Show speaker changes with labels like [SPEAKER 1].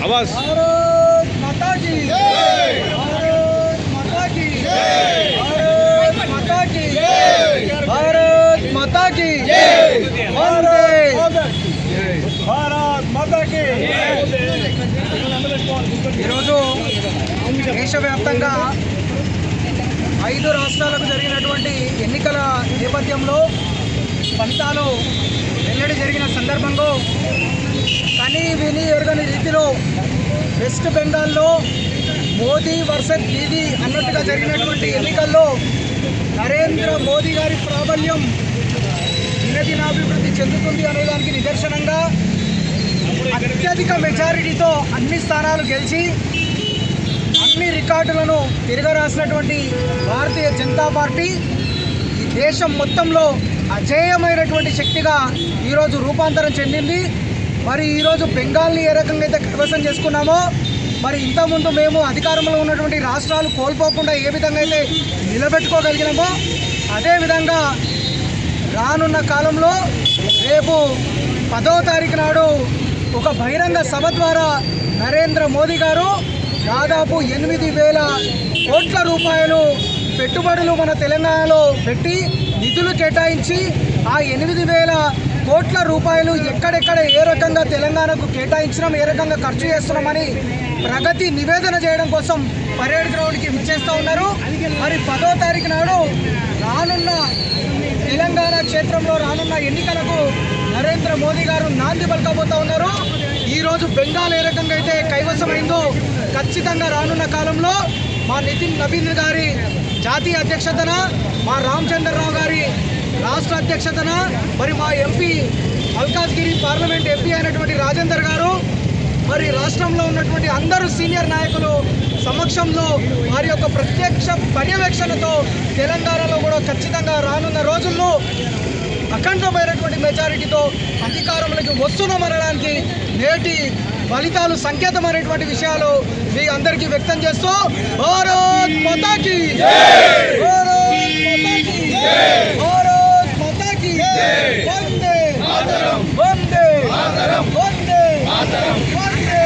[SPEAKER 1] आवाज
[SPEAKER 2] भारत माता की जय, भारत माता की जय, भारत माता की जय, भारत माता की जय, भारत माता की ఈరోజు దేశవ్యాప్తంగా 5 రాష్ట్రాలకు జరిగినటువంటి ఎన్నికల నేపథ్యంలో ఫలితాలు వెల్లడి జరిగిన సందర్భంలో కని విని ఎరగని రీతిలో వెస్ట్ బెంగాల్లో మోదీ వర్సెస్ దీదీ అన్నట్టుగా జరిగినటువంటి ఎన్నికల్లో నరేంద్ర మోదీ గారి ప్రాబల్యం దినదినాభివృద్ధి చెందుతుంది అనేదానికి నిదర్శనంగా అత్యధిక మెజారిటీతో అన్ని స్థానాలు గెలిచి అన్ని రికార్డులను తిరగరాసినటువంటి భారతీయ జనతా పార్టీ ఈ దేశం మొత్తంలో అజేయమైనటువంటి శక్తిగా ఈరోజు రూపాంతరం చెందింది. మరి ఈరోజు బెంగాల్ని ఏ రకంగా అయితే కైవసం చేసుకున్నామో, మరి ఇంతకుముందు మేము అధికారంలో ఉన్నటువంటి రాష్ట్రాలు కోల్పోకుండా ఏ విధంగా అయితే నిలబెట్టుకోగలిగినామో, అదేవిధంగా రానున్న కాలంలో రేపు 10వ తారీఖు నాడు ఒక బహిరంగ సభ ద్వారా నరేంద్ర మోదీ గారు దాదాపు 8,000 కోట్ల రూపాయలు పెట్టుబడులు మన తెలంగాణలో పెట్టి నిధులు కేటాయించి ఆ 8,000 కోట్ల రూపాయలు ఎక్కడెక్కడ ఏ రకంగా తెలంగాణకు కేటాయించడం, ఏ రకంగా ఖర్చు చేస్తున్నామని ప్రగతి నివేదన చేయడం కోసం పరేడ్ గ్రౌండ్కి విచ్చేస్తూ ఉన్నారు. మరి 10వ తారీఖు నాడు రానున్న తెలంగాణ క్షేత్రంలో రానున్న ఎన్నికలకు నరేంద్ర మోదీ గారు నాంది పలకబోతూ ఉన్నారు. ఈరోజు బెంగాల్ ఏ రకంగా అయితే కైవసమైందో ఖచ్చితంగా రానున్న కాలంలో మా నితిన్ నవీన్ గారి జాతీయ అధ్యక్షతన, మా రామచంద్రరావు గారి రాష్ట్ర అధ్యక్షతన, మరి మా ఎంపీ మల్కాజ్గిరి పార్లమెంట్ ఎంపీ అయినటువంటి రాజేందర్ గారు, మరి రాష్ట్రంలో ఉన్నటువంటి అందరూ సీనియర్ నాయకులు సమక్షంలో వారి యొక్క ప్రత్యక్ష పర్యవేక్షణతో తెలంగాణలో కూడా ఖచ్చితంగా రానున్న రోజుల్లో అఖండమైనటువంటి మెజారిటీతో అధికారంలోకి వస్తున్నామనడానికి నేటి ఫలితాలు సంకేతమైనటువంటి విషయాలు మీ అందరికీ వ్యక్తం చేస్తూ భారత్ మాతా కీ జై.